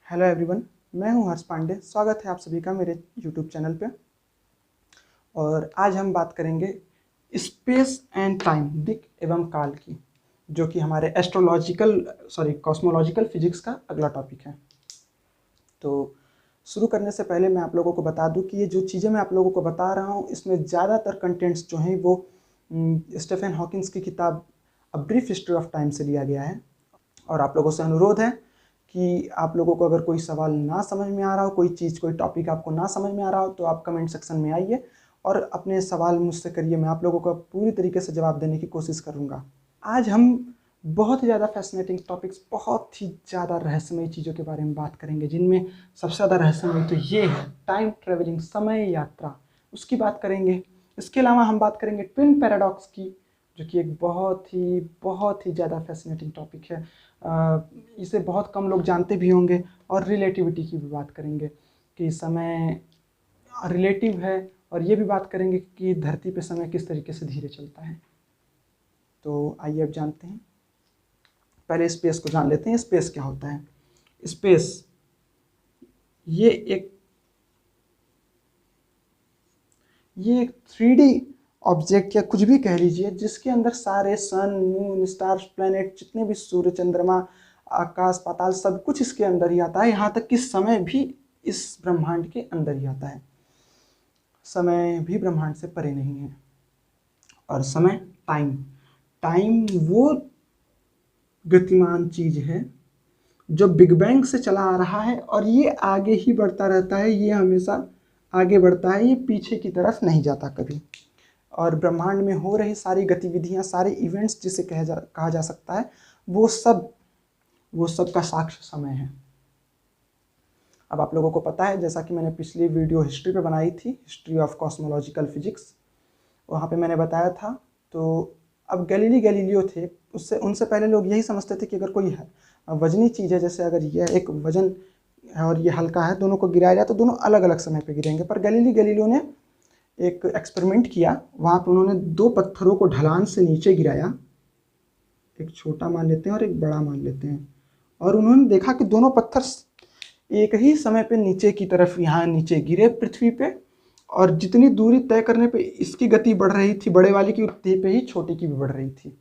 Hello everyone, मैं हूं हर्ष पांडे। स्वागत है आप सभी का मेरे यूट्यूब चैनल पे। और आज हम बात करेंगे स्पेस एंड टाइम, दिक् एवं काल की, जो कि हमारे कॉस्मोलॉजिकल फिजिक्स का अगला टॉपिक है। तो शुरू करने से पहले मैं आप लोगों को बता दूं कि ये जो चीज़ें मैं आप लोगों को बता रहा हूं, इसमें ज़्यादातर कंटेंट्स जो हैं वो स्टीफन हॉकिंस की किताब a brief history of time से लिया गया है। और आप लोगों से अनुरोध है कि आप लोगों को अगर कोई सवाल ना समझ में आ रहा हो, कोई चीज़, कोई टॉपिक आपको ना समझ में आ रहा हो, तो आप कमेंट सेक्शन में आइए और अपने सवाल मुझसे करिए। मैं आप लोगों को पूरी तरीके से जवाब देने की कोशिश करूँगा। आज हम बहुत ही ज़्यादा फैसिनेटिंग टॉपिक्स, बहुत ही ज़्यादा रहस्यमय चीज़ों के बारे में बात करेंगे, जिनमें सबसे ज़्यादा रहस्यमय तो ये है टाइम ट्रेवलिंग, समय यात्रा, उसकी बात करेंगे। इसके अलावा हम बात करेंगे ट्विन पैराडॉक्स की, जो कि एक बहुत ही ज़्यादा फैसिनेटिंग टॉपिक है। इसे बहुत कम लोग जानते भी होंगे। और रिलेटिविटी की भी बात करेंगे कि समय रिलेटिव है, और ये भी बात करेंगे कि धरती पे समय किस तरीके से धीरे चलता है। तो आइए अब जानते हैं। पहले स्पेस को जान लेते हैं। स्पेस क्या होता है? स्पेस ये एक 3D ऑब्जेक्ट या कुछ भी कह लीजिए, जिसके अंदर सारे सन, मून, स्टार्स, प्लैनेट, जितने भी सूर्य, चंद्रमा, आकाश, पाताल, सब कुछ इसके अंदर ही आता है। यहाँ तक कि समय भी इस ब्रह्मांड के अंदर ही आता है। समय भी ब्रह्मांड से परे नहीं है। और समय, टाइम वो गतिमान चीज है जो बिग बैंग से चला आ रहा है, और ये आगे ही बढ़ता रहता है। ये हमेशा आगे बढ़ता है, ये पीछे की तरफ नहीं जाता कभी। और ब्रह्मांड में हो रही सारी गतिविधियां, सारे इवेंट्स जिसे कहा जा सकता है, वो सब का साक्ष्य समय है। अब आप लोगों को पता है, जैसा कि मैंने पिछली वीडियो हिस्ट्री पे बनाई थी, हिस्ट्री ऑफ कॉस्मोलॉजिकल फिजिक्स, वहाँ पे मैंने बताया था। तो अब गैलीलियो थे, उनसे पहले लोग यही समझते थे कि अगर कोई वजनी चीज़ है, जैसे अगर यह एक वजन है और ये हल्का है, दोनों को गिराया जाए तो दोनों अलग अलग समय पे गिरेंगे। पर गैलीलियो ने एक एक्सपेरिमेंट किया। वहाँ पे उन्होंने 2 पत्थरों को ढलान से नीचे गिराया, एक छोटा मान लेते हैं और एक बड़ा मान लेते हैं, और उन्होंने देखा कि दोनों पत्थर एक ही समय पे नीचे की तरफ, यहाँ नीचे गिरे पृथ्वी पे। और जितनी दूरी तय करने पे इसकी गति बढ़ रही थी बड़े वाली की, उतनी पे ही छोटी की भी बढ़ रही थी।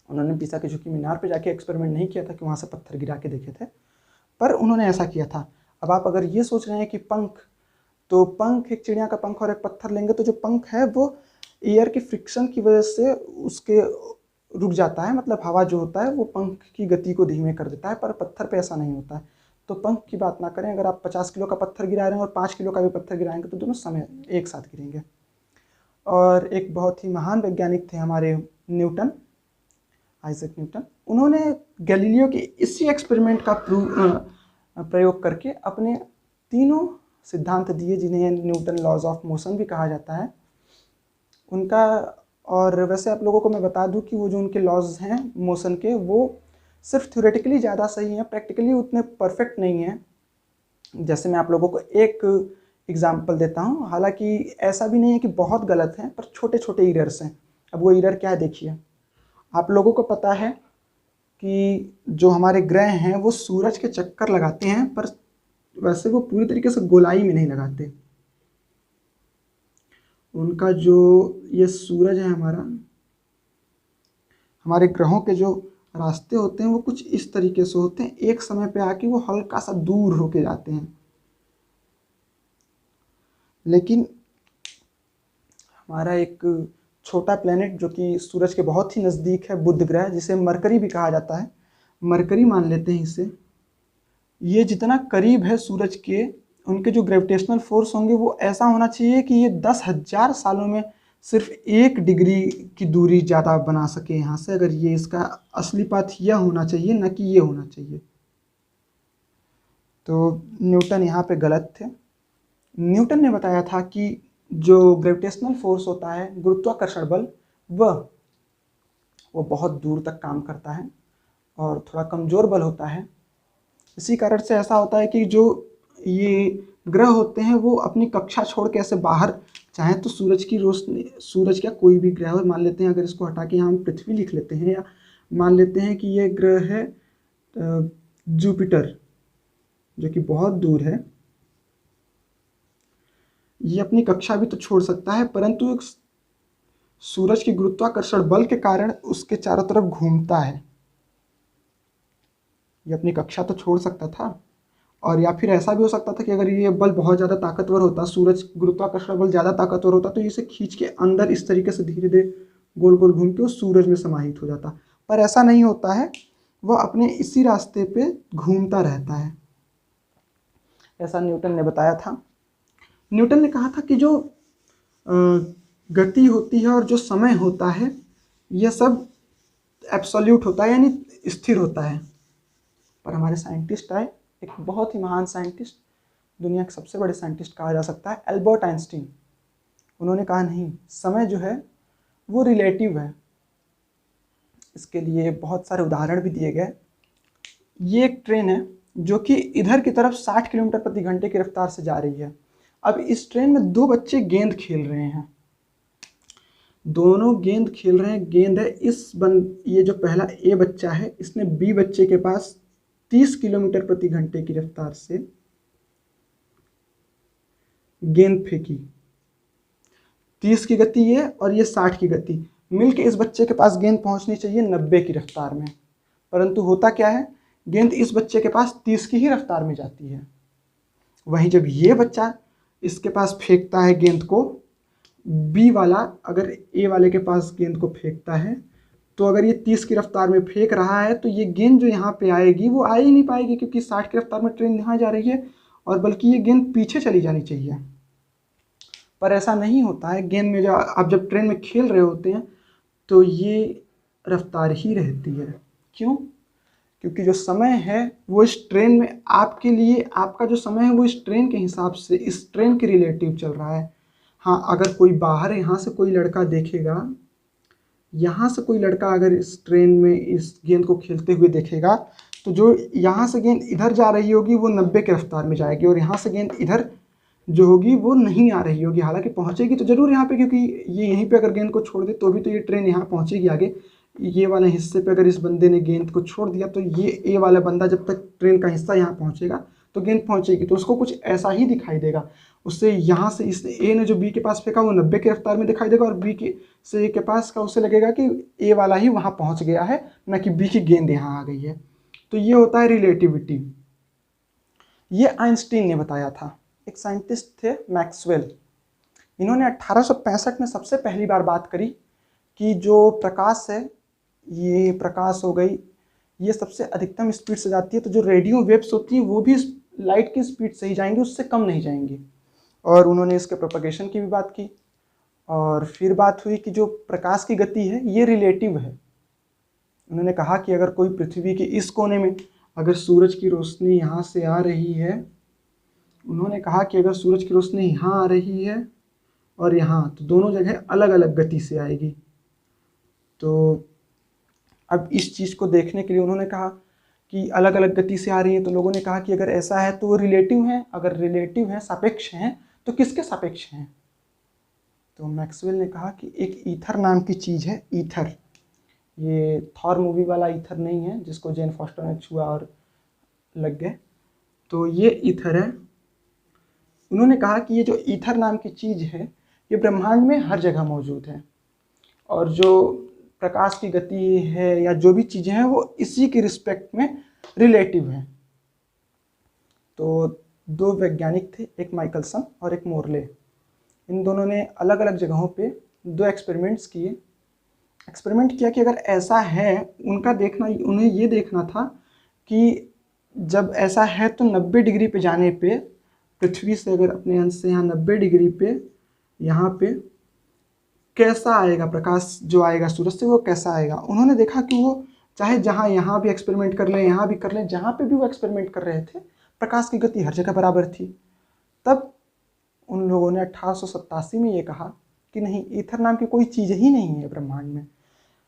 उन्होंने पिसा के झुकी मीनार पे जाके एक्सपेरिमेंट नहीं किया था कि वहाँ से पत्थर गिरा के देखे थे, पर उन्होंने ऐसा किया था। अब आप अगर ये सोच रहे हैं कि पंख, एक चिड़िया का पंख और एक पत्थर लेंगे, तो जो पंख है वो एयर के फ्रिक्शन की वजह से उसके रुक जाता है, मतलब हवा जो होता है वो पंख की गति को धीमे कर देता है, पर पत्थर पे ऐसा नहीं होता है। तो पंख की बात ना करें, अगर आप 50 किलो का पत्थर गिरा रहे हैं और 5 किलो का भी पत्थर गिराएंगे, तो दोनों समय एक साथ गिरेंगे। और एक बहुत ही महान वैज्ञानिक थे हमारे न्यूटन, आइजैक न्यूटन। उन्होंने गैलीलियो के इसी एक्सपेरिमेंट का प्रयोग करके अपने तीनों सिद्धांत दिए, जिन्हें न्यूटन लॉज ऑफ मोशन भी कहा जाता है उनका। और वैसे आप लोगों को मैं बता दूं कि वो जो उनके लॉज हैं मोशन के, वो सिर्फ थ्योरेटिकली ज़्यादा सही हैं, प्रैक्टिकली उतने परफेक्ट नहीं हैं। जैसे मैं आप लोगों को एक एग्जांपल देता हूं। हालांकि ऐसा भी नहीं है कि बहुत गलत हैं, पर छोटे छोटे एरर्स हैं। अब वो एरर क्या है, देखिए। आप लोगों को पता है कि जो हमारे ग्रह हैं वो सूरज के चक्कर लगाते हैं, पर वैसे वो पूरी तरीके से गोलाई में नहीं लगाते। उनका जो ये सूरज है हमारे ग्रहों के जो रास्ते होते हैं वो कुछ इस तरीके से होते हैं, एक समय पे आके वो हल्का सा दूर होके जाते हैं। लेकिन हमारा एक छोटा प्लेनेट जो कि सूरज के बहुत ही नज़दीक है, बुध ग्रह, जिसे मरकरी भी कहा जाता है, मरकरी मान लेते हैं इसे। ये जितना करीब है सूरज के, उनके जो ग्रेविटेशनल फोर्स होंगे वो ऐसा होना चाहिए कि ये 10,000 सालों में सिर्फ 1 डिग्री की दूरी ज़्यादा बना सके यहाँ से। अगर ये इसका असली पाथ यह होना चाहिए, न कि ये होना चाहिए। तो न्यूटन यहाँ पे गलत थे। न्यूटन ने बताया था कि जो ग्रेविटेशनल फोर्स होता है, गुरुत्वाकर्षण बल, वो बहुत दूर तक काम करता है और थोड़ा कमज़ोर बल होता है। इसी कारण से ऐसा होता है कि जो ये ग्रह होते हैं वो अपनी कक्षा छोड़ के ऐसे बाहर, चाहे तो सूरज की रोशनी, सूरज क्या कोई भी ग्रह हो, मान लेते हैं अगर इसको हटा के यहाँ हम पृथ्वी लिख लेते हैं, या मान लेते हैं कि ये ग्रह है जुपिटर, जो कि बहुत दूर है, ये अपनी कक्षा भी तो छोड़ सकता है, परंतु एक सूरज की गुरुत्वाकर्षण बल के कारण उसके चारों तरफ घूमता है। ये अपनी कक्षा तो छोड़ सकता था, और या फिर ऐसा भी हो सकता था कि अगर ये बल बहुत ज़्यादा ताकतवर होता, सूरज गुरुत्वाकर्षण बल ज़्यादा ताकतवर होता, तो इसे खींच के अंदर इस तरीके से धीरे धीरे गोल गोल घूम के वो सूरज में समाहित हो जाता। पर ऐसा नहीं होता है, वह अपने इसी रास्ते पे घूमता रहता है। ऐसा न्यूटन ने बताया था। न्यूटन ने कहा था कि जो गति होती है और जो समय होता है, यह सब एब्सोल्यूट होता है, यानी स्थिर होता है। पर हमारे साइंटिस्ट आए, एक बहुत ही महान साइंटिस्ट, दुनिया के सबसे बड़े साइंटिस्ट कहा जा सकता है, एल्बर्ट आइंस्टीन। उन्होंने कहा नहीं, समय जो है वो रिलेटिव है। इसके लिए बहुत सारे उदाहरण भी दिए गए। ये एक ट्रेन है जो कि इधर की तरफ 60 किलोमीटर प्रति घंटे की रफ्तार से जा रही है। अब इस ट्रेन में दो बच्चे गेंद खेल रहे हैं, दोनों गेंद खेल रहे हैं। गेंद है ये जो पहला ए बच्चा है, इसने बी बच्चे के पास 30 किलोमीटर प्रति घंटे की रफ्तार से गेंद फेंकी। 30 की गति ये और ये 60 की गति, मिलके इस बच्चे के पास गेंद पहुंचनी चाहिए 90 की रफ्तार में, परंतु होता क्या है, गेंद इस बच्चे के पास 30 की ही रफ्तार में जाती है। वहीं जब ये बच्चा इसके पास फेंकता है गेंद को, बी वाला अगर ए वाले के पास गेंद को फेंकता है, तो अगर ये 30 की रफ्तार में फेंक रहा है तो ये गेंद जो यहाँ पे आएगी वो आ ही नहीं पाएगी, क्योंकि 60 की रफ्तार में ट्रेन यहाँ जा रही है, और बल्कि ये गेंद पीछे चली जानी चाहिए। पर ऐसा नहीं होता है। गेंद में जो आप जब ट्रेन में खेल रहे होते हैं तो ये रफ्तार ही रहती है। क्यों? क्योंकि जो समय है वो इस ट्रेन में आपके लिए, आपका जो समय है वो इस ट्रेन के हिसाब से, इस ट्रेन के रिलेटिव चल रहा है। हाँ, अगर कोई बाहर यहाँ से कोई लड़का देखेगा, यहाँ से कोई लड़का अगर इस ट्रेन में इस गेंद को खेलते हुए देखेगा, तो जो यहाँ से गेंद इधर जा रही होगी वो 90 की रफ्तार में जाएगी, और यहाँ से गेंद इधर जो होगी वो नहीं आ रही होगी। हालांकि पहुँचेगी तो ज़रूर यहाँ पे, क्योंकि ये यहीं पे अगर गेंद को छोड़ दे तो भी तो ये ट्रेन यहाँ पहुँचेगी आगे। ये वाले हिस्से पे अगर इस बंदे ने गेंद को छोड़ दिया तो ये ए वाला बंदा जब तक ट्रेन का हिस्सा यहाँ पहुँचेगा तो गेंद पहुँचेगी, तो उसको कुछ ऐसा ही दिखाई देगा। उससे यहाँ से इस ए ने जो बी के पास फेंका वो 90 की रफ्तार में दिखाई देगा, और बी के से ए के पास का उसे लगेगा कि ए वाला ही वहाँ पहुँच गया है, न कि बी की गेंद यहाँ आ गई है। तो ये होता है रिलेटिविटी। ये आइंस्टीन ने बताया था। एक साइंटिस्ट थे मैक्सवेल, इन्होंने 1865 में सबसे पहली बार बात करी कि जो प्रकाश है, ये प्रकाश हो गई, ये सबसे अधिकतम स्पीड से जाती है, तो जो रेडियो वेव्स होती है वो भी लाइट की स्पीड से ही जाएंगी, उससे कम नहीं जाएंगी। और उन्होंने इसके प्रोपगेशन की भी बात की। और फिर बात हुई कि जो प्रकाश की गति है ये रिलेटिव है। उन्होंने कहा कि अगर कोई पृथ्वी के इस कोने में अगर सूरज की रोशनी यहाँ से आ रही है, उन्होंने कहा कि अगर सूरज की रोशनी यहाँ आ रही है और यहाँ, तो दोनों जगह अलग अलग गति से आएगी। तो अब इस चीज़ को देखने के लिए उन्होंने कहा कि अलग अलग गति से आ रही है, तो लोगों ने कहा कि अगर ऐसा है तो वो रिलेटिव है, अगर रिलेटिव है, सापेक्ष हैं, तो किसके सापेक्ष हैं? तो मैक्सवेल ने कहा कि एक ईथर नाम की चीज़ है, ईथर। ये थॉर मूवी वाला ईथर नहीं है जिसको जेन फॉस्टर ने छुआ और लग गए, तो ये ईथर है। उन्होंने कहा कि ये जो ईथर नाम की चीज़ है ये ब्रह्मांड में हर जगह मौजूद है, और जो प्रकाश की गति है या जो भी चीज़ें हैं वो इसी के रिस्पेक्ट में रिलेटिव हैं। तो दो वैज्ञानिक थे, एक माइकलसन और एक मोरले। इन दोनों ने अलग अलग जगहों पे दो एक्सपेरिमेंट्स किए। एक्सपेरिमेंट किया कि अगर ऐसा है, उन्हें ये देखना था कि जब ऐसा है तो 90 डिग्री पे जाने पे, पृथ्वी से अगर अपने अंश से यहाँ 90 डिग्री पे यहाँ पे कैसा आएगा प्रकाश, जो आएगा सूरज से वो कैसा आएगा। उन्होंने देखा कि वो चाहे जहाँ यहाँ भी एक्सपेरिमेंट कर लें, यहाँ भी कर लें, जहाँ पे भी वो एक्सपेरिमेंट कर रहे थे, प्रकाश की गति हर जगह बराबर थी। तब उन लोगों ने 1887 में ये कहा कि नहीं, ईथर नाम की कोई चीज़ ही नहीं है ब्रह्मांड में।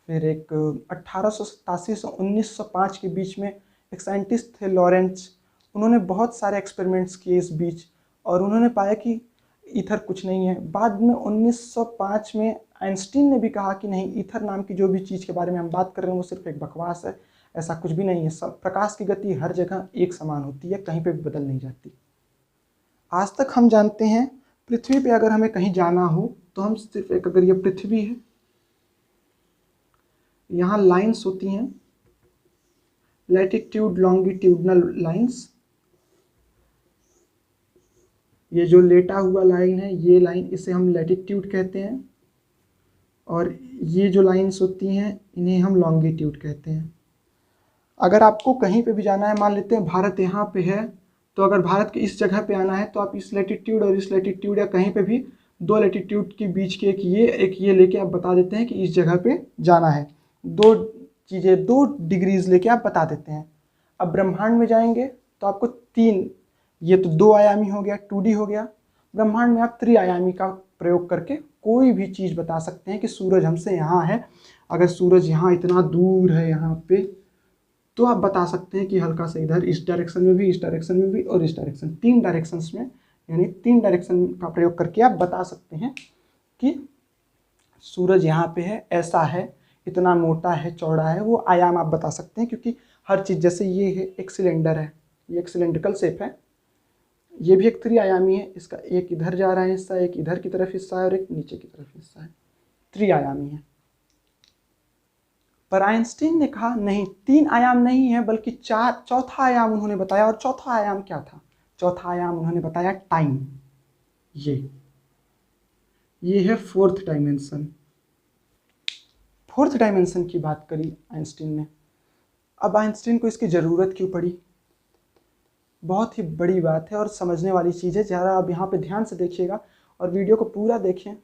फिर एक 1887 से 1905 के बीच में एक साइंटिस्ट थे लॉरेंस, उन्होंने बहुत सारे एक्सपेरिमेंट्स किए इस बीच, और उन्होंने पाया कि ईथर कुछ नहीं है। बाद में 1905 में आइंस्टीन ने भी कहा कि नहीं, ईथर नाम की जो भी चीज़ के बारे में हम बात कर रहे हैं वो सिर्फ एक बकवास है, ऐसा कुछ भी नहीं है। सब प्रकाश की गति हर जगह एक समान होती है, कहीं पे भी बदल नहीं जाती। आज तक हम जानते हैं पृथ्वी पे अगर हमें कहीं जाना हो तो हम सिर्फ एक, अगर ये पृथ्वी है, यहाँ लाइंस होती हैं, लैटिट्यूड लॉन्गिट्यूडनल लाइंस। ये जो लेटा हुआ लाइन है, ये लाइन, इसे हम लैटिट्यूड कहते हैं, और ये जो लाइंस होती हैं इन्हें हम लॉन्गिट्यूड कहते हैं। अगर आपको कहीं पे भी जाना है, मान लेते हैं भारत यहाँ पे है, तो अगर भारत के इस जगह पे आना है तो आप इस लैटिट्यूड और इस लैटिट्यूड या कहीं पे भी दो लैटिट्यूड के बीच के एक ये लेके आप बता देते हैं कि इस जगह पे जाना है। दो चीज़ें, 2 डिग्रीज लेके आप बता देते हैं। अब ब्रह्मांड में जाएंगे तो आपको 3, ये तो 2 आयामी हो गया, 2D हो गया। ब्रह्मांड में आप 3 आयामी का प्रयोग करके कोई भी चीज़ बता सकते हैं कि सूरज हमसे यहाँ है, अगर सूरज यहाँ इतना दूर है यहाँ पे, तो आप बता सकते हैं कि हल्का सा इधर इस डायरेक्शन में भी, इस डायरेक्शन में भी और इस डायरेक्शन, 3 डायरेक्शंस में, यानी 3 डायरेक्शन का प्रयोग करके आप बता सकते हैं कि सूरज यहाँ पे है, ऐसा है, इतना मोटा है, चौड़ा है, वो आयाम आप बता सकते हैं। क्योंकि हर चीज़, जैसे ये है, एक सिलेंडर है, ये एक सिलेंड्रिकल शेप है, ये भी एक 3 आयामी है, इसका एक इधर जा रहा है हिस्सा, एक इधर की तरफ हिस्सा है और एक नीचे की तरफ हिस्सा है, 3 आयामी है। पर आइंस्टीन ने कहा नहीं, 3 आयाम नहीं है बल्कि चौथा आयाम उन्होंने बताया। और चौथा आयाम क्या था? चौथा आयाम उन्होंने बताया टाइम। ये है 4th डायमेंशन। 4th डायमेंशन की बात करी आइंस्टीन ने। अब आइंस्टीन को इसकी ज़रूरत क्यों पड़ी? बहुत ही बड़ी बात है और समझने वाली चीज़ है। ज़रा आप यहाँ पे ध्यान से देखिएगा और वीडियो को पूरा देखें।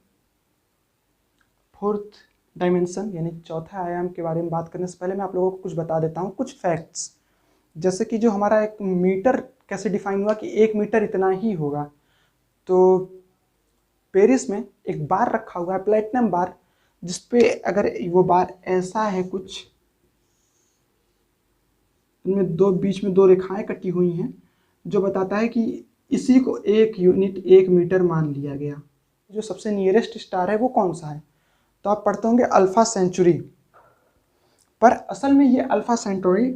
4th डायमेंशन यानी चौथा आयाम के बारे में बात करने से पहले मैं आप लोगों को कुछ बता देता हूँ, कुछ फैक्ट्स। जैसे कि जो हमारा एक मीटर कैसे डिफाइन हुआ कि 1 मीटर इतना ही होगा। तो पेरिस में एक बार रखा हुआ है, प्लेटिनम बार, जिसपे अगर वो बार ऐसा है कुछ, इनमें बीच में 2 रेखाएं कटी हुई हैं, जो बताता है कि इसी को 1 यूनिट 1 मीटर मान लिया गया। जो सबसे नियरेस्ट स्टार है वो कौन सा है? तो आप पढ़ते होंगे अल्फा सेंचुरी। पर असल में ये अल्फा सेंचुरी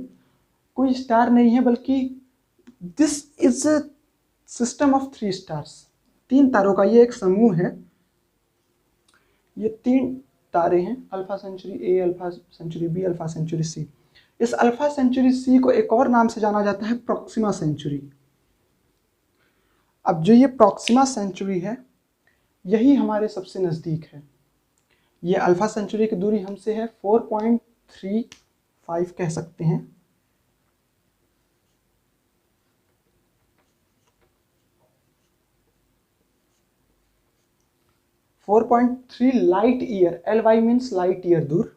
कोई स्टार नहीं है, बल्कि this is a system of 3 stars. 3 तारों का ये एक समूह है। ये 3 तारे हैं, Alpha Centauri A, Alpha Centauri B, Alpha Centauri C. इस अल्फा सेंचुरी सी को एक और नाम से जाना जाता है, प्रॉक्सिमा सेंचुरी। अब जो ये प्रॉक्सिमा सेंचुरी है, यही हमारे सबसे नज़दीक है। ये अल्फा सेंचुरी की दूरी हमसे है 4.35 कह सकते हैं। Light year, LY means light year दूर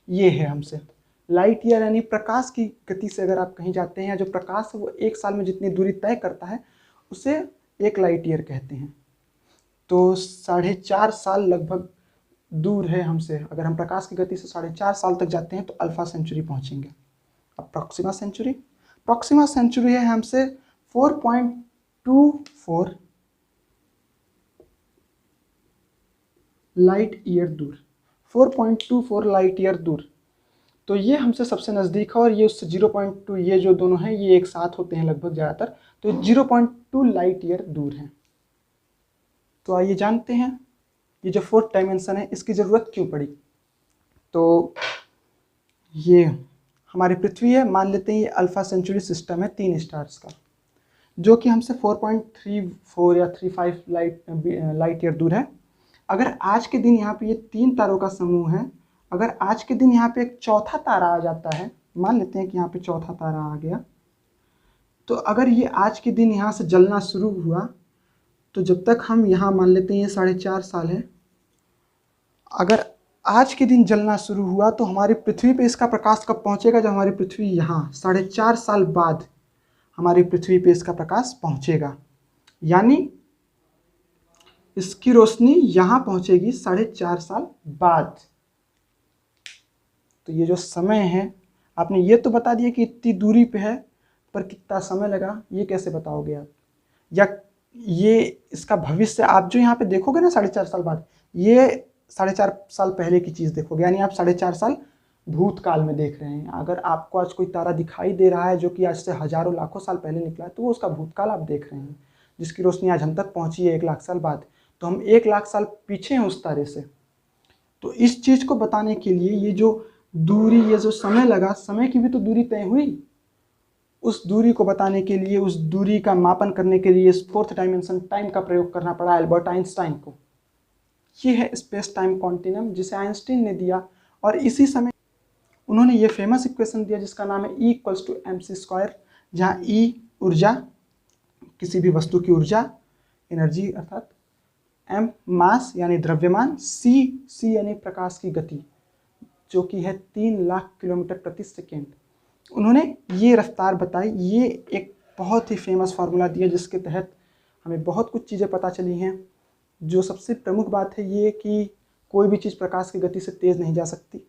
ये है हमसे। लाइट ईयर यानी प्रकाश की गति से अगर आप कहीं जाते हैं, या जो प्रकाश है वो 1 साल में जितनी दूरी तय करता है उसे 1 लाइट ईयर कहते हैं। तो 4.5 साल लगभग दूर है हमसे। अगर हम प्रकाश की गति से 4.5 साल तक जाते हैं तो अल्फा सेंचुरी पहुंचेंगे। अब प्रॉक्सिमा सेंचुरी है हमसे 4.24 लाइट ईयर दूर, 4.24 लाइट ईयर दूर। तो ये हमसे सबसे नज़दीक है, और ये उससे 0.2, ये जो दोनों हैं ये एक साथ होते हैं लगभग ज़्यादातर, तो 0.2 लाइट ईयर दूर हैं। तो आइए जानते हैं ये जो 4th डायमेंशन है इसकी ज़रूरत क्यों पड़ी। तो ये हमारी पृथ्वी है, मान लेते हैं ये अल्फा सेंचुरी सिस्टम है 3 स्टार्स का, जो कि हमसे 4.34 या 35 लाइट ईयर दूर है। अगर आज के दिन यहाँ पे ये 3 तारों का समूह है, अगर आज के दिन यहाँ पे एक चौथा तारा आ जाता है, मान लेते हैं कि यहाँ पे चौथा तारा आ गया, तो अगर ये आज के दिन यहाँ से जलना शुरू हुआ, तो जब तक हम यहाँ मान लेते हैं ये 4.5 साल है, अगर आज के दिन जलना शुरू हुआ तो हमारी पृथ्वी पे इसका प्रकाश कब पहुँचेगा? जब हमारी पृथ्वी यहाँ 4.5 साल बाद हमारी पृथ्वी पे इसका प्रकाश पहुँचेगा, यानी इसकी रोशनी यहाँ पहुँचेगी 4.5 साल बाद। तो ये जो समय है, आपने ये तो बता दिया कि इतनी दूरी पे है, पर कितना समय लगा ये कैसे बताओगे आप? या ये इसका भविष्य आप जो यहाँ पे देखोगे ना 4.5 साल बाद, ये 4.5 साल पहले की चीज़ देखोगे, यानी आप 4.5 साल भूतकाल में देख रहे हैं। अगर आपको आज कोई तारा दिखाई दे रहा है जो कि आज से हजारों लाखों साल पहले निकला है, तो वो उसका भूतकाल आप देख रहे हैं, जिसकी रोशनी आज हम तक पहुंची है 1 लाख साल बाद। तो हम 1 लाख साल पीछे हैं उस तारे से। तो इस चीज़ को बताने के लिए ये जो दूरी, ये जो समय लगा, समय की भी तो दूरी तय हुई। उस दूरी को बताने के लिए, उस दूरी का मापन करने के लिए इस 4th डायमेंशन टाइम का प्रयोग करना पड़ा एल्बर्ट आइंस्टाइन को। ये है स्पेस टाइम कॉन्टिनम, जिसे आइंस्टीन ने दिया। और इसी समय उन्होंने ये फेमस इक्वेशन दिया जिसका नाम है E=mc², जहाँ E ऊर्जा, किसी भी वस्तु की ऊर्जा, एनर्जी अर्थात, M मास यानी द्रव्यमान, C यानी प्रकाश की गति, जो कि है 3 लाख किलोमीटर प्रति सेकेंड। उन्होंने ये रफ्तार बताई। ये एक बहुत ही फेमस फार्मूला दिया जिसके तहत हमें बहुत कुछ चीज़ें पता चली हैं। जो सबसे प्रमुख बात है ये कि कोई भी चीज़ प्रकाश की गति से तेज़ नहीं जा सकती,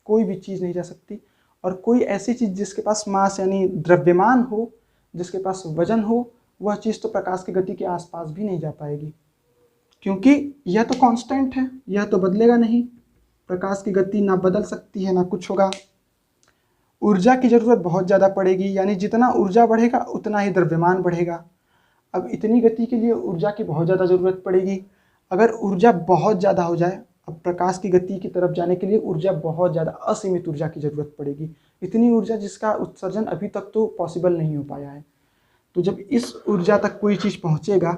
कोई भी चीज़ नहीं जा सकती। और कोई ऐसी चीज़ जिसके पास मास यानी द्रव्यमान हो, जिसके पास वजन हो, वह चीज़ तो प्रकाश की गति के आसपास भी नहीं जा पाएगी, क्योंकि यह तो कांस्टेंट है, यह तो बदलेगा नहीं। प्रकाश की गति ना बदल सकती है ना कुछ होगा। ऊर्जा की ज़रूरत बहुत ज़्यादा पड़ेगी, यानी जितना ऊर्जा बढ़ेगा उतना ही द्रव्यमान बढ़ेगा। अब इतनी गति के लिए ऊर्जा की बहुत ज़्यादा ज़रूरत पड़ेगी। अगर ऊर्जा बहुत ज़्यादा हो जाए, अब प्रकाश की गति की तरफ जाने के लिए ऊर्जा बहुत ज़्यादा, असीमित ऊर्जा की ज़रूरत पड़ेगी। इतनी ऊर्जा जिसका उत्सर्जन अभी तक तो पॉसिबल नहीं हो पाया है। तो जब इस ऊर्जा तक कोई चीज़ पहुँचेगा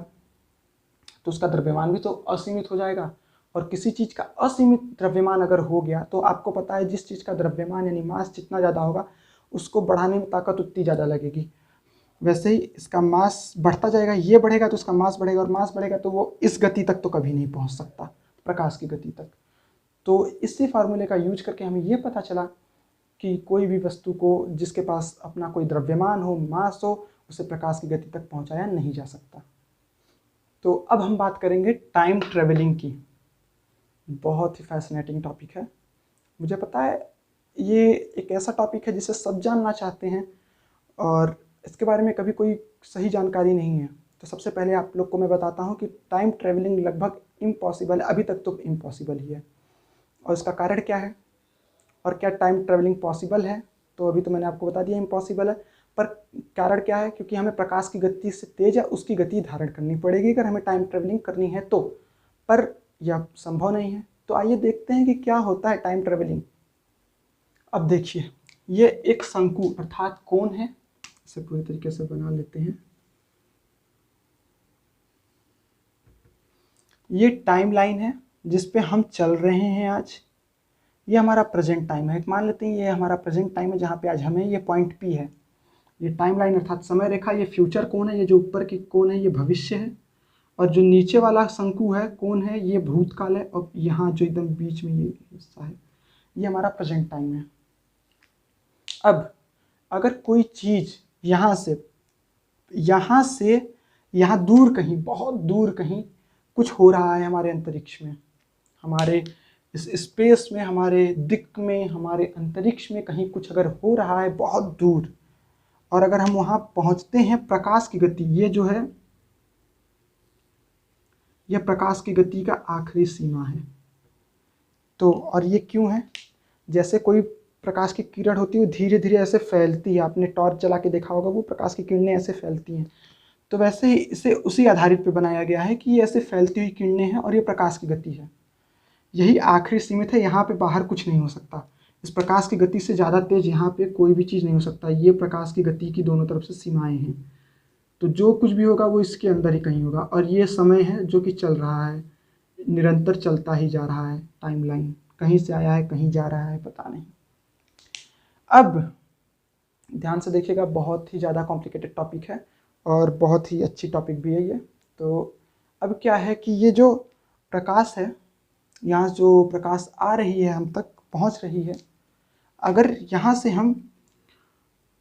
तो उसका द्रव्यमान भी तो असीमित हो जाएगा। और किसी चीज़ का असीमित द्रव्यमान अगर हो गया तो आपको पता है जिस चीज़ का द्रव्यमान यानी मास जितना ज़्यादा होगा उसको बढ़ाने में ताकत उतनी ज़्यादा लगेगी। वैसे ही इसका मास बढ़ता जाएगा, ये बढ़ेगा तो इसका मास बढ़ेगा, और मास बढ़ेगा तो वो इस गति तक तो कभी नहीं पहुंच सकता, प्रकाश की गति तक। तो इसी फार्मूले का यूज करके हमें ये पता चला कि कोई भी वस्तु को जिसके पास अपना कोई द्रव्यमान हो, मास हो, उसे प्रकाश की गति तक पहुंचाया नहीं जा सकता। तो अब हम बात करेंगे टाइम ट्रेवलिंग की। बहुत ही फैसिनेटिंग टॉपिक है। मुझे पता है ये एक ऐसा टॉपिक है जिसे सब जानना चाहते हैं और इसके बारे में कभी कोई सही जानकारी नहीं है। तो सबसे पहले आप लोग को मैं बताता हूँ कि टाइम ट्रेवलिंग लगभग इम्पॉसिबल है, अभी तक तो इम्पॉसिबल ही है। और इसका कारण क्या है और क्या टाइम ट्रेवलिंग पॉसिबल है, तो अभी तो मैंने आपको बता दिया इम्पॉसिबल है। पर कारण क्या है, क्योंकि हमें प्रकाश की गति से तेज या उसकी गति धारण करनी पड़ेगी अगर हमें टाइम ट्रेवलिंग करनी है तो, पर यह संभव नहीं है। तो आइए देखते हैं कि क्या होता है टाइम ट्रेवलिंग। अब देखिए, ये एक शंकु अर्थात कोन है, इसे पूरी तरीके से बना लेते हैं। ये टाइम लाइन है जिस पे हम चल रहे हैं आज। ये हमारा प्रेजेंट टाइम है, मान लेते हैं ये हमारा प्रेजेंट टाइम है जहाँ पे आज हमें, ये पॉइंट पी है। ये टाइम लाइन अर्थात समय रेखा, ये फ्यूचर कोण है, ये जो ऊपर की कोण है ये भविष्य है, और जो नीचे वाला शंकु है कोण है ये भूतकाल है, और यहाँ जो एकदम बीच में ये हिस्सा है ये हमारा प्रेजेंट टाइम है। अब अगर कोई चीज़ यहाँ से यहाँ दूर कहीं, बहुत दूर कहीं कुछ हो रहा है हमारे अंतरिक्ष में, हमारे इस स्पेस में, हमारे दिक् में, हमारे अंतरिक्ष में कहीं कुछ अगर हो रहा है बहुत दूर, और अगर हम वहाँ पहुँचते हैं, प्रकाश की गति ये जो है यह प्रकाश की गति का आखिरी सीमा है। तो और ये क्यों है, जैसे कोई प्रकाश की किरण होती है वो धीरे धीरे ऐसे फैलती है, आपने टॉर्च जला के देखा होगा वो प्रकाश की किरणें ऐसे फैलती हैं, तो वैसे ही इसे उसी आधारित पे बनाया गया है कि ये ऐसे फैलती हुई किरणें हैं और ये प्रकाश की गति है, यही आखिरी सीमित है, यहाँ पे बाहर कुछ नहीं हो सकता। इस प्रकाश की गति से ज़्यादा तेज यहाँ पे कोई भी चीज़ नहीं हो सकता। ये प्रकाश की गति की दोनों तरफ से सीमाएं हैं, तो जो कुछ भी होगा वो इसके अंदर ही कहीं होगा। और ये समय है जो कि चल रहा है, निरंतर चलता ही जा रहा है। टाइमलाइन कहीं से आया है कहीं जा रहा है पता नहीं। अब ध्यान से देखिएगा, बहुत ही ज़्यादा कॉम्प्लिकेटेड टॉपिक है और बहुत ही अच्छी टॉपिक भी है ये। तो अब क्या है कि ये जो प्रकाश है, यहाँ जो प्रकाश आ रही है हम तक पहुँच रही है, अगर यहाँ से हम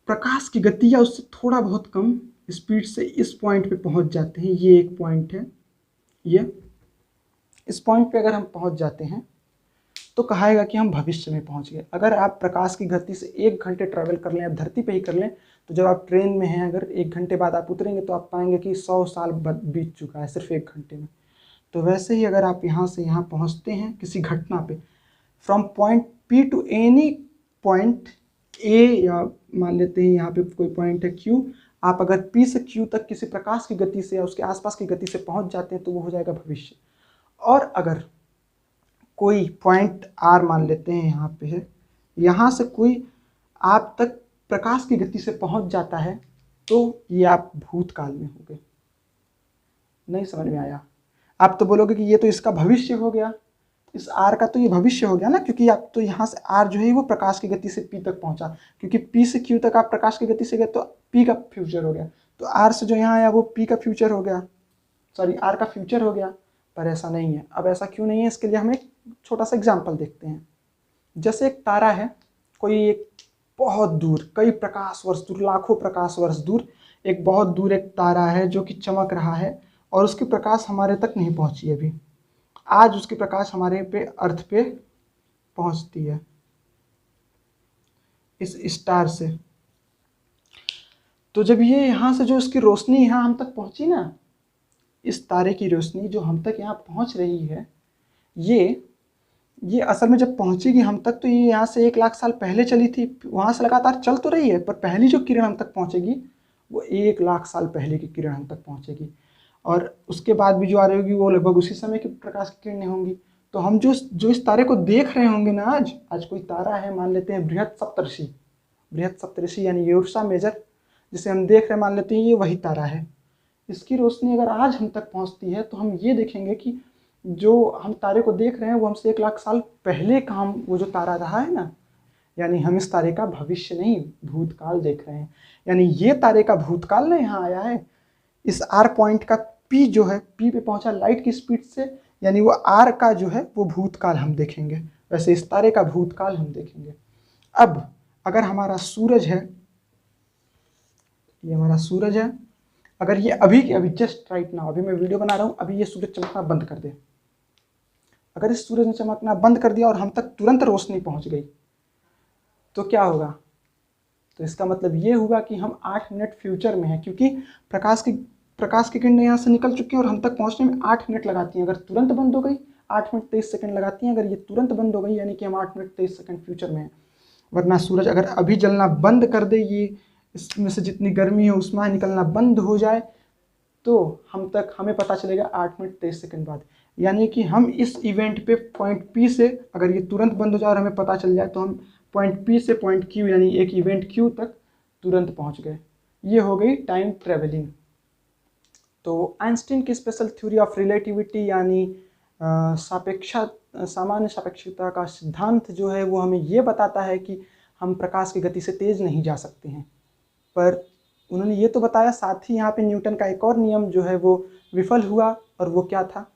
प्रकाश की गति या उससे थोड़ा बहुत कम स्पीड से इस पॉइंट पे पहुँच जाते हैं, ये एक पॉइंट है, ये इस पॉइंट पे अगर हम पहुँच जाते हैं तो कहाएगा कि हम भविष्य में पहुँच गए। अगर आप प्रकाश की गति से 1 घंटे ट्रैवल कर लें, आप धरती पे ही कर लें, तो जब आप ट्रेन में हैं अगर 1 घंटे बाद आप उतरेंगे तो आप पाएंगे कि 100 साल बीत चुका है सिर्फ 1 घंटे में। तो वैसे ही अगर आप यहाँ से यहाँ पहुँचते हैं किसी घटना पे, from point P to any point A, या मान लेते हैं यहाँ पे कोई पॉइंट है Q, आप अगर P से Q तक किसी प्रकाश की गति से या उसके आसपास की गति से पहुंच जाते हैं तो वो हो जाएगा भविष्य। और अगर कोई पॉइंट R मान लेते हैं यहाँ पे है, यहाँ से कोई आप तक प्रकाश की गति से पहुंच जाता है तो ये आप भूतकाल में हो गए। नहीं समझ में आया? आप तो बोलोगे कि ये तो इसका भविष्य हो गया, इस R का तो ये भविष्य हो गया ना, क्योंकि आप तो यहाँ से R जो है वो प्रकाश की गति से P तक पहुंचा, क्योंकि P से Q तक आप प्रकाश की गति से गए तो P का फ्यूचर हो गया, तो R से जो यहाँ आया वो P का फ्यूचर हो गया, सॉरी R का फ्यूचर हो गया। पर ऐसा नहीं है। अब ऐसा क्यों नहीं है, इसके लिए हम एक छोटा सा एग्जाम्पल देखते हैं। जैसे एक तारा है, कोई एक बहुत दूर, कई प्रकाश वर्ष दूर, लाखों प्रकाश वर्ष दूर, एक बहुत दूर एक तारा है जो कि चमक रहा है और उसकी प्रकाश हमारे तक नहीं पहुंची अभी। आज उसकी प्रकाश हमारे पे अर्थ पे पहुंचती है इस स्टार से। तो जब ये यहाँ से जो इसकी रोशनी यहाँ हम तक पहुंची ना, इस तारे की रोशनी जो हम तक यहाँ पहुंच रही है, ये असल में जब पहुंचेगी हम तक तो ये यहाँ से 1 लाख साल पहले चली थी, वहाँ से लगातार चल तो रही है, पर पहली जो किरण हम तक पहुंचेगी वो 1 लाख साल पहले की किरण हम तक पहुंचेगी, और उसके बाद भी जो आ रही होगी वो लगभग उसी समय की प्रकाश की किरणें होंगी। तो हम जो इस तारे को देख रहे होंगे ना, आज कोई तारा है, मान लेते हैं बृहत सप्तर्षि यानी यूर्सा मेजर, जिसे हम देख रहे हैं, मान लेते हैं ये वही तारा है। इसकी रोशनी अगर आज हम तक पहुंचती है तो हम ये देखेंगे कि जो हम तारे को देख रहे हैं वो हमसे 1 लाख साल पहले का हम वो जो तारा रहा है ना, यानी हम इस तारे का भविष्य नहीं भूतकाल देख रहे हैं। यानी ये तारे का भूतकाल ना यहाँ आया है, इस R पॉइंट का P जो है, P पे पहुंचा लाइट की स्पीड से, यानी वो R का जो है वो भूतकाल हम देखेंगे, वैसे इस तारे का भूतकाल हम देखेंगे। अब अगर हमारा सूरज है, ये हमारा सूरज है, अगर ये अभी के अभी जस्ट राइट नाउ, अभी मैं वीडियो बना रहा हूँ, अभी ये सूरज चमकना बंद कर दे, अगर इस सूरज ने चमकना बंद कर दिया और हम तक तुरंत रोशनी पहुंच गई तो क्या होगा? तो इसका मतलब ये हुआ कि हम 8 मिनट फ्यूचर में हैं, क्योंकि प्रकाश की किरणें यहाँ से निकल चुकी हैं और हम तक पहुंचने में 8 मिनट लगाती हैं। अगर तुरंत बंद हो गई 8 मिनट 23 सेकंड लगाती हैं, अगर ये तुरंत बंद हो गई यानी कि हम 8 मिनट 23 सेकंड फ्यूचर में हैं। वरना सूरज अगर अभी जलना बंद कर दे, ये इसमें से जितनी गर्मी है ऊष्मा निकलना बंद हो जाए, तो हमें पता चलेगा 8 मिनट 23 सेकंड बाद। यानी कि हम इस इवेंट पे पॉइंट P से अगर ये तुरंत बंद हो जाए और हमें पता चल जाए तो हम पॉइंट P से पॉइंट Q यानी एक इवेंट Q तक तुरंत पहुंच गए। ये हो गई टाइम ट्रेवलिंग। तो आइंस्टीन की स्पेशल थ्योरी ऑफ रिलेटिविटी यानी सामान्य सापेक्षता का सिद्धांत जो है वो हमें ये बताता है कि हम प्रकाश की गति से तेज नहीं जा सकते हैं। पर उन्होंने ये तो बताया, साथ ही यहाँ पे न्यूटन का एक और नियम जो है वो विफल हुआ, और वो क्या था?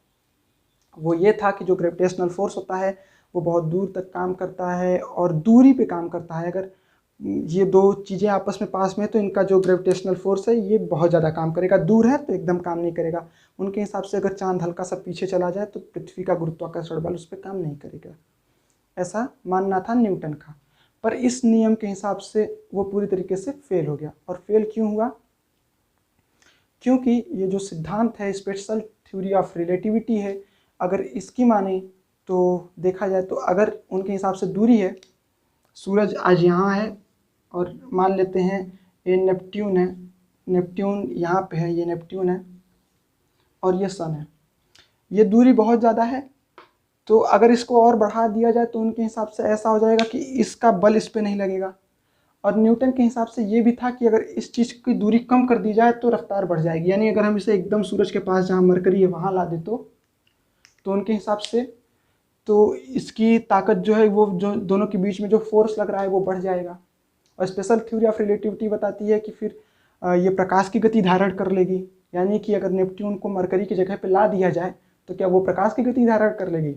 वो ये था कि जो ग्रेविटेशनल फोर्स होता है वो बहुत दूर तक काम करता है और दूरी पे काम करता है। अगर ये दो चीज़ें आपस में पास में है तो इनका जो ग्रेविटेशनल फोर्स है ये बहुत ज़्यादा काम करेगा, दूर है तो एकदम काम नहीं करेगा। उनके हिसाब से अगर चांद हल्का सा पीछे चला जाए तो पृथ्वी का गुरुत्वाकर्षण बल उस पर काम नहीं करेगा, ऐसा मानना था न्यूटन का। पर इस नियम के हिसाब से वो पूरी तरीके से फेल हो गया। और फेल क्यों हुआ? क्योंकि ये जो सिद्धांत है स्पेशल थ्योरी ऑफ रिलेटिविटी है, अगर इसकी माने तो देखा जाए तो अगर उनके हिसाब से दूरी है, सूरज आज यहाँ है और मान लेते हैं ये नेपट्यून है, नेपट्यून यहाँ पे है, ये नेपट्यून है और ये सन है, ये दूरी बहुत ज़्यादा है। तो अगर इसको और बढ़ा दिया जाए तो उनके हिसाब से ऐसा हो जाएगा कि इसका बल इस पे नहीं लगेगा। और न्यूटन के हिसाब से ये भी था कि अगर इस चीज़ की दूरी कम कर दी जाए तो रफ्तार बढ़ जाएगी। यानी अगर हम इसे एकदम सूरज के पास जहाँ मरकरी है वहाँ ला दे तो उनके हिसाब से तो इसकी ताकत जो है वो जो दोनों के बीच में जो फोर्स लग रहा है वो बढ़ जाएगा। और स्पेशल थ्योरी ऑफ रिलेटिविटी बताती है कि फिर ये प्रकाश की गति धारण कर लेगी। यानी कि अगर नेपट्यून को मरकरी की जगह पे ला दिया जाए तो क्या वो प्रकाश की गति धारण कर लेगी?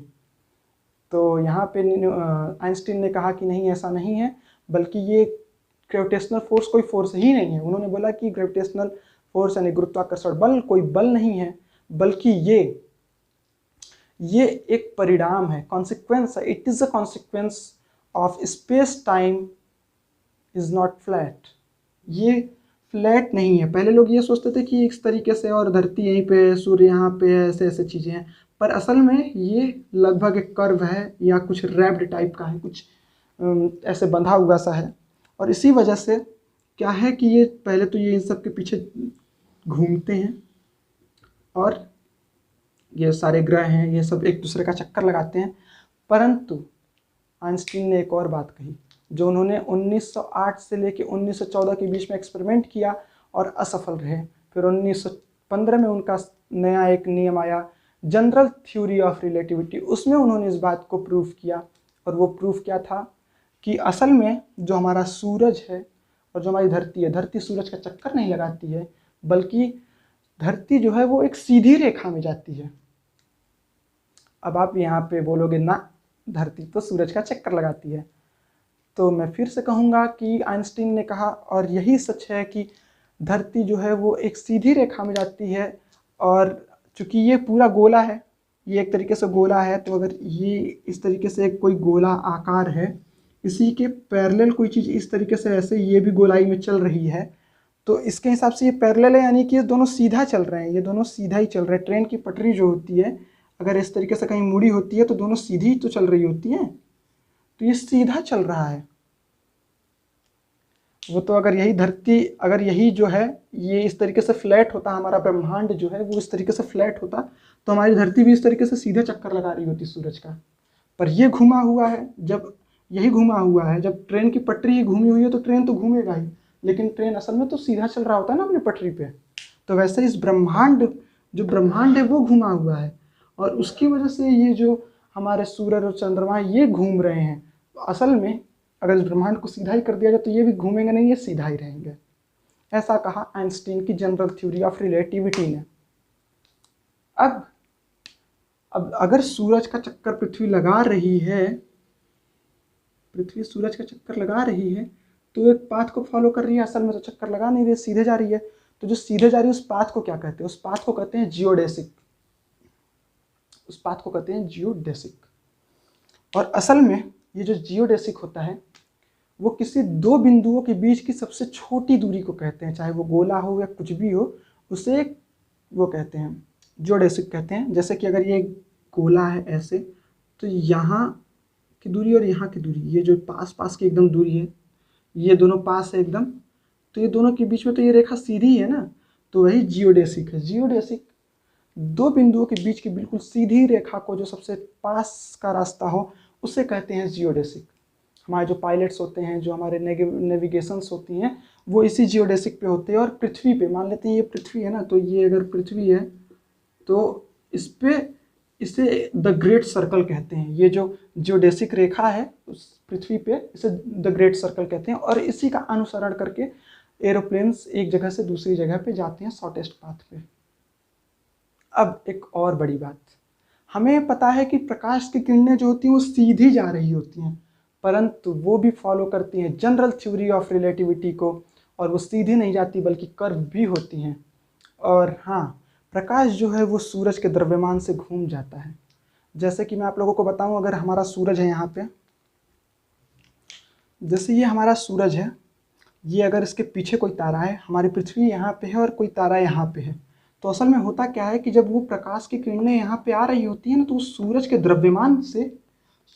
तो यहाँ पे आइंस्टीन ने कहा कि नहीं, ऐसा नहीं है, बल्कि ये ग्रेविटेशनल फोर्स कोई फोर्स ही नहीं है। उन्होंने बोला कि ग्रेविटेशनल फोर्स यानी गुरुत्वाकर्षण बल कोई बल नहीं है, बल्कि ये एक परिणाम है, कॉन्सिक्वेंस है। It is a consequence of space time is not flat. ये फ्लैट नहीं है। पहले लोग ये सोचते थे कि इस तरीके से और धरती यहीं पे है, सूर्य यहाँ पे है, ऐसे ऐसे चीज़ें हैं, पर असल में ये लगभग एक कर्व है या कुछ रैप्ड टाइप का है, कुछ ऐसे बंधा हुआ सा है। और इसी वजह से क्या है कि ये पहले तो ये इन सब के पीछे घूमते हैं और ये सारे ग्रह हैं ये सब एक दूसरे का चक्कर लगाते हैं। परंतु आइंस्टीन ने एक और बात कही, जो उन्होंने 1908 से लेकर 1914 के बीच में एक्सपेरिमेंट किया और असफल रहे। फिर 1915 में उनका नया एक नियम आया, जनरल थ्योरी ऑफ रिलेटिविटी। उसमें उन्होंने इस बात को प्रूव किया, और वो प्रूफ क्या था कि असल में जो हमारा सूरज है और जो हमारी धरती है, धरती सूरज का चक्कर नहीं लगाती है, बल्कि धरती जो है वो एक सीधी रेखा में जाती है। अब आप यहाँ पे बोलोगे ना, धरती तो सूरज का चक्कर लगाती है। तो मैं फिर से कहूँगा कि आइंस्टीन ने कहा, और यही सच है, कि धरती जो है वो एक सीधी रेखा में जाती है। और चूँकि ये पूरा गोला है, ये एक तरीके से गोला है, तो अगर ये इस तरीके से कोई गोला आकार है, इसी के पैरेलल कोई चीज़ इस तरीके से ऐसे ये भी गोलाई में चल रही है, तो इसके हिसाब से ये पैरेलल है, यानी कि ये दोनों सीधा चल रहे हैं, ये दोनों सीधा ही चल रहे हैं। ट्रेन की पटरी जो होती है, अगर इस तरीके से कहीं मुड़ी होती है तो दोनों सीधी तो चल रही होती हैं, तो ये सीधा चल रहा है। वो तो अगर यही धरती, अगर यही जो है ये इस तरीके से फ्लैट होता, हमारा ब्रह्मांड जो है वो इस तरीके से फ्लैट होता, तो हमारी धरती भी इस तरीके से सीधे चक्कर लगा रही होती सूरज का। पर ये घुमा हुआ है, जब यही घुमा हुआ है, जब ट्रेन की पटरी ही घूमी हुई है तो ट्रेन तो घूमेगा ही, लेकिन ट्रेन असल में तो सीधा चल रहा होता है ना अपनी पटरी पे। तो वैसे इस ब्रह्मांड, जो ब्रह्मांड है वो घुमा हुआ है, और उसकी वजह से ये जो हमारे सूरज और चंद्रमा ये घूम रहे हैं। तो असल में अगर इस ब्रह्मांड को सीधा ही कर दिया जाए तो ये भी घूमेंगे नहीं, ये सीधा ही रहेंगे। ऐसा कहा आइंस्टीन की जनरल थ्योरी ऑफ रिलेटिविटी ने। अब अगर सूरज का चक्कर पृथ्वी लगा रही है, पृथ्वी सूरज का चक्कर लगा रही है, तो एक पाथ को फॉलो कर रही है, असल में तो चक्कर लगा नहीं रही, सीधे जा रही है। तो जो सीधे जा रही है उस पाथ को क्या कहते हैं? उस पाथ को कहते हैं जियोडेसिक। उस पाथ को कहते हैं जियोडेसिक। और असल में ये जो जियोडेसिक होता है वो किसी दो बिंदुओं के बीच की सबसे छोटी दूरी को कहते हैं, चाहे वो गोला हो या कुछ भी हो, उसे वो कहते हैं जियोडेसिक कहते हैं। जैसे कि अगर ये गोला है ऐसे, तो यहाँ की दूरी और यहाँ की दूरी, ये जो पास पास की एकदम दूरी है, ये दोनों पास है एकदम, तो ये दोनों के बीच में तो ये रेखा सीधी है ना, तो वही जियोडेसिक है। जियोडेसिक दो बिंदुओं के बीच की बिल्कुल सीधी रेखा को, जो सबसे पास का रास्ता हो, उसे कहते हैं जियोडेसिक। हमारे जो पायलट्स होते हैं, जो हमारे नेविगेशंस होती हैं, वो इसी जियोडेसिक पे होते हैं। और पृथ्वी पे मान लेते हैं ये पृथ्वी है ना, तो ये अगर पृथ्वी है तो इस पे इसे द ग्रेट सर्कल कहते हैं। ये जो जियोडेसिक रेखा है उस पृथ्वी पे, इसे द ग्रेट सर्कल कहते हैं। और इसी का अनुसरण करके एरोप्लेन्स एक जगह से दूसरी जगह पे जाते हैं शॉर्टेस्ट पाथ पे। अब एक और बड़ी बात, हमें पता है कि प्रकाश की किरणें जो होती हैं वो सीधी जा रही होती हैं, परंतु वो भी फॉलो करती हैं जनरल थ्योरी ऑफ रिलेटिविटी को, और वो सीधी नहीं जाती बल्कि कर्व भी होती हैं। और हाँ, प्रकाश जो है वो सूरज के द्रव्यमान से घूम जाता है। जैसे कि मैं आप लोगों को बताऊं, अगर हमारा सूरज है यहाँ पे, जैसे ये हमारा सूरज है, ये अगर इसके पीछे कोई तारा है, हमारी पृथ्वी यहाँ पे है और कोई तारा यहाँ पे है, तो असल में होता क्या है कि जब वो प्रकाश की किरणें यहाँ पे आ रही होती हैं ना, तो उस सूरज के द्रव्यमान से,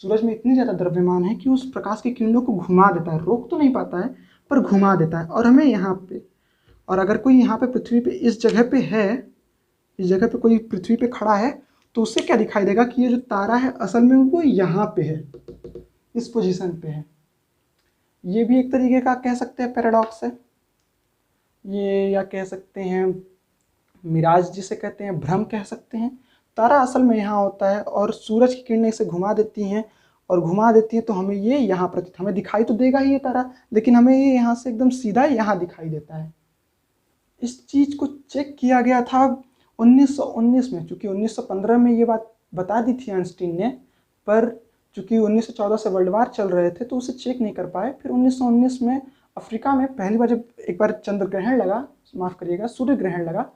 सूरज में इतनी ज़्यादा द्रव्यमान है कि उस प्रकाश की किरणों को घुमा देता है, रोक तो नहीं पाता है पर घुमा देता है। और हमें यहाँ पे, और अगर कोई यहाँ पे पृथ्वी पे इस जगह पे है, इस जगह पे कोई पृथ्वी पे खड़ा है, तो उससे क्या दिखाई देगा कि ये जो तारा है असल में वो यहाँ पे है, इस पोजीशन पे है। ये भी एक तरीके का कह सकते हैं पैराडॉक्स है ये, या कह सकते हैं मिराज जिसे कहते हैं, भ्रम कह सकते हैं। तारा असल में यहाँ होता है और सूरज की किरणें इसे घुमा देती हैं, और घुमा देती हैं तो हमें ये यहाँ प्रतीत, हमें दिखाई तो देगा ही ये तारा, लेकिन हमें ये यहाँ से एकदम सीधा यहाँ दिखाई देता है। इस चीज़ को चेक किया गया था 1919 में, चूँकि 1915 में ये बात बता दी थी आइंस्टीन ने, पर चूँकि 1914 से वर्ल्ड वार चल रहे थे तो उसे चेक नहीं कर पाए। फिर 1919 में अफ्रीका में पहली बार जब एक बार चंद्र ग्रहण लगा, माफ़ करिएगा सूर्य ग्रहण लगा,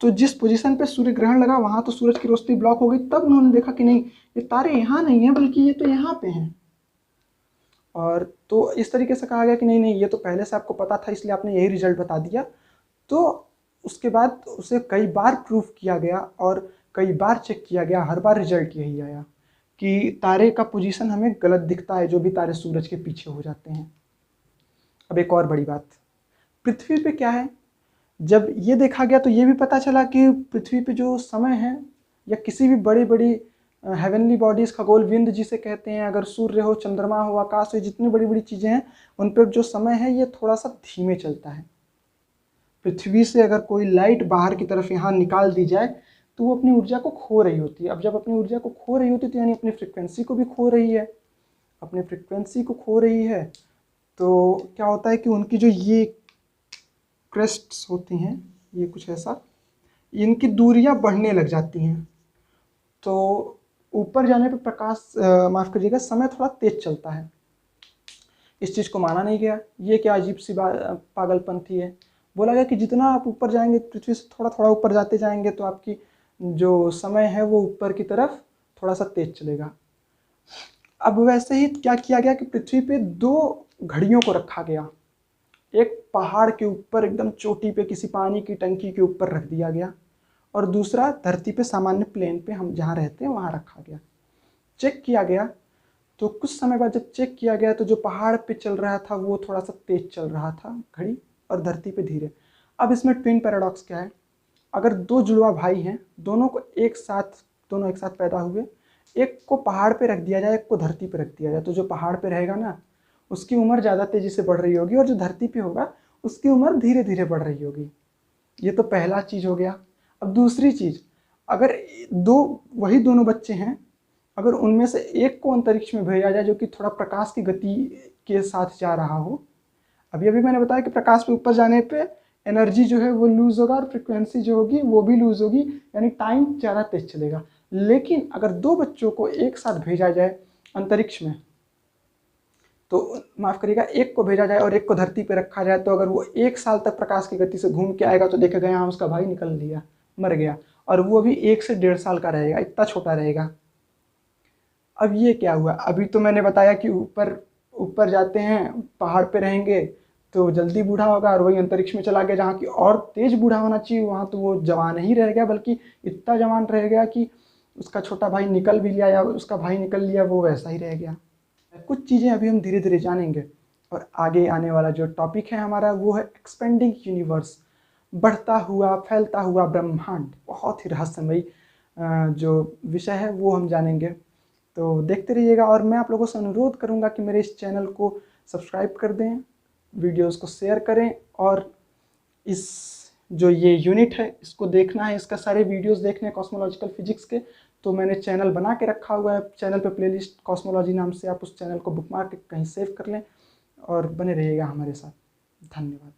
तो जिस पोजीशन पे सूर्य ग्रहण लगा वहाँ तो सूरज की रोशनी ब्लॉक हो गई। तब उन्होंने देखा कि नहीं, ये तारे यहाँ नहीं हैं बल्कि ये तो यहाँ पे हैं। और तो इस तरीके से कहा गया कि नहीं नहीं, ये तो पहले से आपको पता था, इसलिए आपने यही रिजल्ट बता दिया। तो उसके बाद उसे कई बार प्रूफ किया गया और कई बार चेक किया गया, हर बार रिजल्ट यही आया कि तारे का पोजीशन हमें गलत दिखता है, जो भी तारे सूरज के पीछे हो जाते हैं। अब एक और बड़ी बात, पृथ्वी पे क्या है, जब ये देखा गया तो ये भी पता चला कि पृथ्वी पे जो समय है या किसी भी बड़ी बड़ी हेवनली बॉडीज, खगोल विंद जिसे कहते हैं, अगर सूर्य हो, चंद्रमा हो, आकाश हो, जितनी बड़ी बड़ी चीज़ें हैं उन पर जो समय है ये थोड़ा सा धीमे चलता है। पृथ्वी से अगर कोई लाइट बाहर की तरफ यहाँ निकाल दी जाए तो वो अपनी ऊर्जा को खो रही होती है। अब जब अपनी ऊर्जा को खो रही होती है तो यानी अपनी फ्रिक्वेंसी को भी खो रही है। अपनी फ्रिक्वेंसी को खो रही है तो क्या होता है कि उनकी जो ये क्रेस्ट्स होती हैं, ये कुछ ऐसा, इनकी दूरियां बढ़ने लग जाती हैं। तो ऊपर जाने पर प्रकाश माफ़ करिएगा, समय थोड़ा तेज चलता है। इस चीज़ को माना नहीं गया। ये क्या अजीब सी पागलपंथी है। बोला गया कि जितना आप ऊपर जाएंगे, पृथ्वी से थोड़ा थोड़ा ऊपर जाते जाएंगे तो आपकी जो समय है वो ऊपर की तरफ थोड़ा सा तेज चलेगा। अब वैसे ही क्या किया गया कि पृथ्वी पे 2 घड़ियों को रखा गया। एक पहाड़ के ऊपर एकदम चोटी पे किसी पानी की टंकी के ऊपर रख दिया गया और दूसरा धरती पे सामान्य प्लेन पे हम जहाँ रहते हैं वहाँ रखा गया। चेक किया गया तो कुछ समय बाद जब चेक किया गया तो जो पहाड़ पे चल रहा था वो थोड़ा सा तेज चल रहा था घड़ी, और धरती पे धीरे। अब इसमें ट्विन पैराडॉक्स क्या है, अगर 2 जुड़वा भाई हैं, दोनों एक साथ पैदा हुए, एक को पहाड़ पे रख दिया जाए, एक को धरती पे रख दिया जाए, तो जो पहाड़ पे रहेगा ना उसकी उम्र ज़्यादा तेज़ी से बढ़ रही होगी और जो धरती पे होगा उसकी उम्र धीरे धीरे बढ़ रही होगी। ये तो पहला चीज़ हो गया। अब दूसरी चीज़, अगर वही दोनों बच्चे हैं, अगर उनमें से एक को अंतरिक्ष में भेजा जाए जो कि थोड़ा प्रकाश की गति के साथ जा रहा हो, अभी मैंने बताया कि प्रकाश पे ऊपर जाने पे एनर्जी जो है वो लूज़ होगा और फ्रिक्वेंसी जो होगी वो भी लूज़ होगी, यानी टाइम ज़्यादा तेज चलेगा। लेकिन अगर 2 बच्चों को एक साथ भेजा जाए अंतरिक्ष में, तो माफ़ करिएगा, एक को भेजा जाए और एक को धरती पे रखा जाए, तो अगर वो 1 साल तक प्रकाश की गति से घूम के आएगा तो देखेगा यहाँ उसका भाई निकल लिया, मर गया, और वो अभी 1 से 1.5 साल का रहेगा, इतना छोटा रहेगा। अब ये क्या हुआ, अभी तो मैंने बताया कि ऊपर जाते हैं, पहाड़ पे रहेंगे तो जल्दी बूढ़ा होगा, और वही अंतरिक्ष में चला गया जहाँ की और तेज बूढ़ा होना चाहिए, वहाँ तो वो जवान ही रह गया, बल्कि इतना जवान रह गया कि उसका छोटा भाई निकल भी लिया या उसका भाई निकल लिया, वो वैसा ही रह गया। कुछ चीज़ें अभी हम धीरे धीरे जानेंगे, और आगे आने वाला जो टॉपिक है हमारा वो है एक्सपेंडिंग यूनिवर्स, बढ़ता हुआ फैलता हुआ ब्रह्मांड। बहुत ही रहस्यमयी जो विषय है वो हम जानेंगे, तो देखते रहिएगा। और मैं आप लोगों से अनुरोध करूंगा कि मेरे इस चैनल को सब्सक्राइब कर दें, वीडियोस को शेयर करें, और इस जो ये यूनिट है इसको देखना है, इसका सारे वीडियोस देखने हैं कॉस्मोलॉजिकल फिजिक्स के, तो मैंने चैनल बना के रखा हुआ है। चैनल पे प्लेलिस्ट कॉस्मोलॉजी नाम से, आप उस चैनल को बुकमार्क कहीं सेव कर लें और बने रहिएगा हमारे साथ। धन्यवाद।